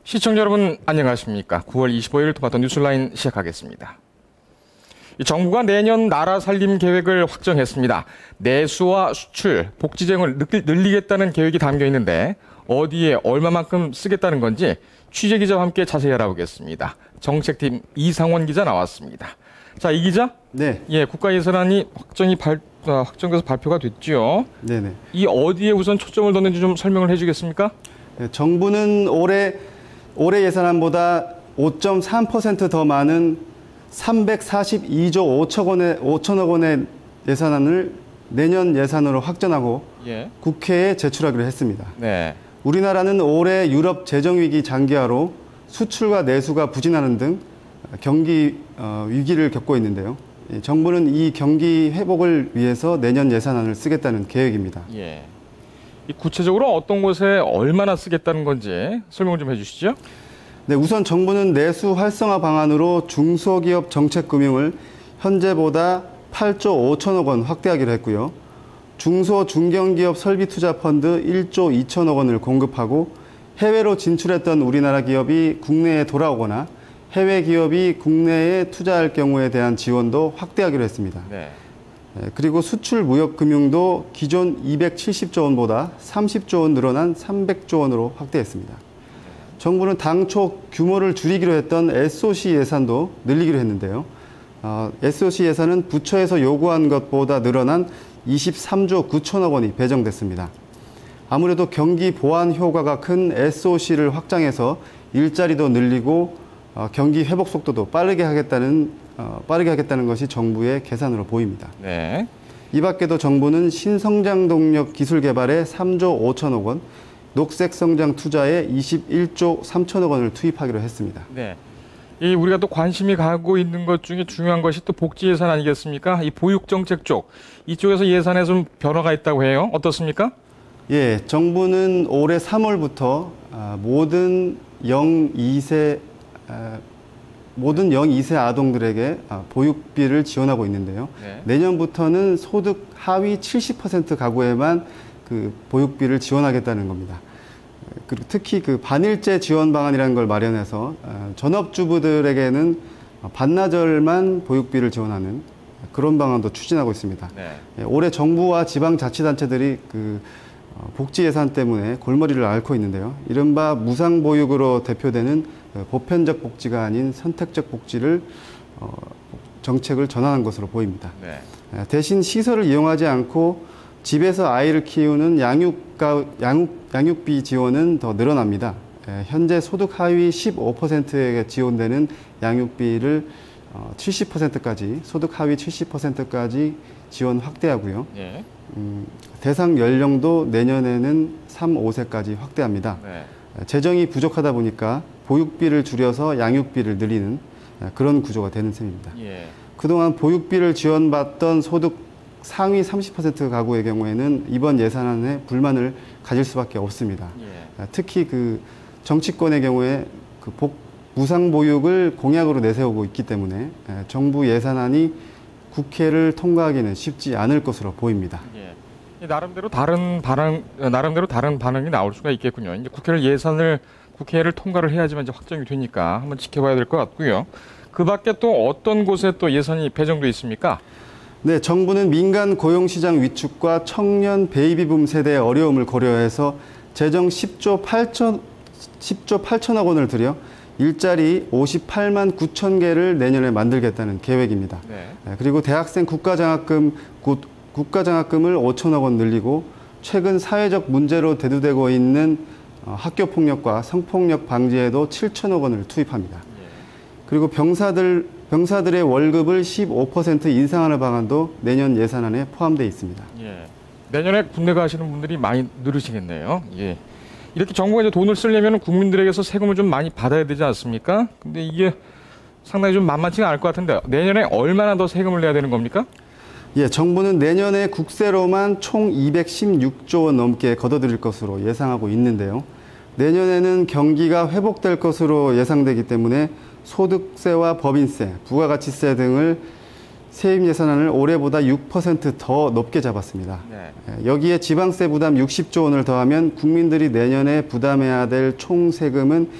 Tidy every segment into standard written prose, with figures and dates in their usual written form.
시청자 여러분 안녕하십니까. 9월 25일 토마토 뉴스라인 시작하겠습니다. 정부가 내년 나라 살림 계획을 확정했습니다. 내수와 수출, 복지쟁을 늘리겠다는 계획이 담겨 있는데 어디에 얼마만큼 쓰겠다는 건지 취재기자와 함께 자세히 알아보겠습니다. 정책팀 이상원 기자 나왔습니다. 자, 이 기자? 네. 예, 국가 예산안이 확정돼서 발표가 됐죠. 네네. 이 어디에 우선 초점을 뒀는지 좀 설명을 해주겠습니까? 네, 정부는 올해 예산안보다 5.3% 더 많은 342조 5천억 원의 예산안을 내년 예산으로 확정하고 국회에 제출하기로 했습니다. 네. 우리나라는 올해 유럽 재정위기 장기화로 수출과 내수가 부진하는 등 경기 위기를 겪고 있는데요. 정부는 이 경기 회복을 위해서 내년 예산안을 쓰겠다는 계획입니다. 예. 구체적으로 어떤 곳에 얼마나 쓰겠다는 건지 설명 좀 해주시죠. 네, 우선 정부는 내수 활성화 방안으로 중소기업 정책금융을 현재보다 8조 5천억 원 확대하기로 했고요. 중소 중견기업 설비투자펀드 1조 2천억 원을 공급하고 해외로 진출했던 우리나라 기업이 국내에 돌아오거나 해외 기업이 국내에 투자할 경우에 대한 지원도 확대하기로 했습니다. 네. 그리고 수출 무역 금융도 기존 270조 원보다 30조 원 늘어난 300조 원으로 확대했습니다. 정부는 당초 규모를 줄이기로 했던 SOC 예산도 늘리기로 했는데요. SOC 예산은 부처에서 요구한 것보다 늘어난 23조 9천억 원이 배정됐습니다. 아무래도 경기 보완 효과가 큰 SOC를 확장해서 일자리도 늘리고 경기 회복 속도도 빠르게 하겠다는 것이 정부의 계산으로 보입니다. 네. 이 밖에도 정부는 신성장 동력 기술 개발에 3조 5천억 원, 녹색 성장 투자에 21조 3천억 원을 투입하기로 했습니다. 네. 우리가 또 관심이 가고 있는 것 중에 중요한 것이 또 복지 예산 아니겠습니까? 이 보육 정책 이쪽에서 예산에 좀 변화가 있다고 해요. 어떻습니까? 예, 정부는 올해 3월부터 모든 0-2세 아동들에게 보육비를 지원하고 있는데요. 네. 내년부터는 소득 하위 70% 가구에만 그 보육비를 지원하겠다는 겁니다. 그리고 특히 그 반일제 지원 방안이라는 걸 마련해서 전업주부들에게는 반나절만 보육비를 지원하는 그런 방안도 추진하고 있습니다. 네. 올해 정부와 지방자치단체들이 그 복지 예산 때문에 골머리를 앓고 있는데요. 이른바 무상보육으로 대표되는 보편적 복지가 아닌 선택적 복지를 정책을 전환한 것으로 보입니다. 네. 대신 시설을 이용하지 않고 집에서 아이를 키우는 양육비 지원은 더 늘어납니다. 현재 소득 하위 15%에게 지원되는 양육비를 70%까지, 소득 하위 70%까지 지원 확대하고요. 예. 대상 연령도 내년에는 3, 5세까지 확대합니다. 네. 재정이 부족하다 보니까 보육비를 줄여서 양육비를 늘리는 그런 구조가 되는 셈입니다. 예. 그동안 보육비를 지원받던 소득 상위 30% 가구의 경우에는 이번 예산안에 불만을 가질 수밖에 없습니다. 예. 특히 그 정치권의 경우에 그 무상보육을 공약으로 내세우고 있기 때문에 정부 예산안이 국회를 통과하기는 쉽지 않을 것으로 보입니다. 예. 나름대로 다른 반응이 나올 수가 있겠군요. 이제 국회를 통과를 해야지만 이제 확정이 되니까 한번 지켜봐야 될 것 같고요. 그 밖에 또 어떤 곳에 또 예산이 배정돼 있습니까? 네, 정부는 민간 고용시장 위축과 청년 베이비붐 세대의 어려움을 고려해서 재정 10조 8천억 원을 들여 일자리 58만 9천 개를 내년에 만들겠다는 계획입니다. 네. 그리고 대학생 국가장학금을 5천억 원 늘리고 최근 사회적 문제로 대두되고 있는 학교폭력과 성폭력 방지에도 7천억 원을 투입합니다. 예. 그리고 병사들의 월급을 15% 인상하는 방안도 내년 예산안에 포함되어 있습니다. 예. 내년에 군대 가시는 분들이 많이 늘으시겠네요. 예. 이렇게 정부가 이제 돈을 쓰려면 국민들에게서 세금을 좀 많이 받아야 되지 않습니까? 근데 이게 상당히 좀 만만치가 않을 것 같은데 내년에 얼마나 더 세금을 내야 되는 겁니까? 예, 정부는 내년에 국세로만 총 216조 원 넘게 걷어들일 것으로 예상하고 있는데요. 내년에는 경기가 회복될 것으로 예상되기 때문에 소득세와 법인세, 부가가치세 등을 세입 예산안을 올해보다 6% 더 높게 잡았습니다. 네. 여기에 지방세 부담 60조 원을 더하면 국민들이 내년에 부담해야 될 총 세금은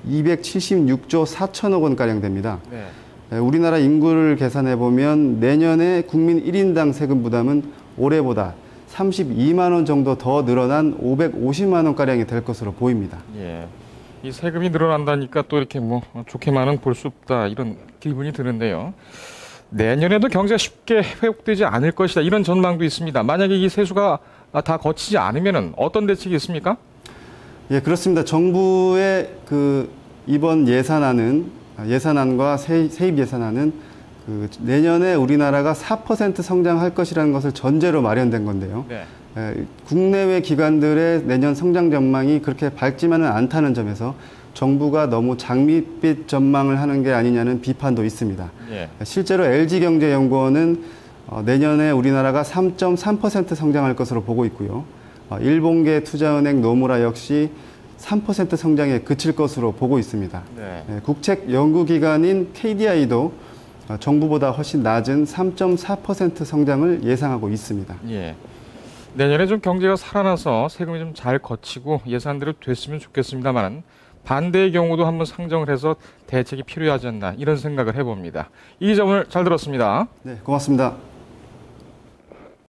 276조 4천억 원가량 됩니다. 네. 우리나라 인구를 계산해 보면 내년에 국민 1인당 세금 부담은 올해보다 32만 원 정도 더 늘어난 550만 원가량이 될 것으로 보입니다. 예. 이 세금이 늘어난다니까 또 이렇게 뭐 좋게만은 볼 수 없다 이런 기분이 드는데요. 내년에도 경제가 쉽게 회복되지 않을 것이다 이런 전망도 있습니다. 만약에 이 세수가 다 거치지 않으면은 어떤 대책이 있습니까? 예, 그렇습니다. 정부의 이번 예산안과 세입 예산안은 내년에 우리나라가 4% 성장할 것이라는 것을 전제로 마련된 건데요. 네. 국내외 기관들의 내년 성장 전망이 그렇게 밝지만은 않다는 점에서 정부가 너무 장밋빛 전망을 하는 게 아니냐는 비판도 있습니다. 예. 실제로 LG경제연구원은 내년에 우리나라가 3.3% 성장할 것으로 보고 있고요. 일본계 투자은행 노무라 역시 3% 성장에 그칠 것으로 보고 있습니다. 네. 국책 연구기관인 KDI도 정부보다 훨씬 낮은 3.4% 성장을 예상하고 있습니다. 예. 내년에 좀 경제가 살아나서 세금이 좀 잘 거치고 예산대로 됐으면 좋겠습니다만 반대의 경우도 한번 상정을 해서 대책이 필요하지 않나 이런 생각을 해봅니다. 이 점을 잘 들었습니다. 네, 고맙습니다.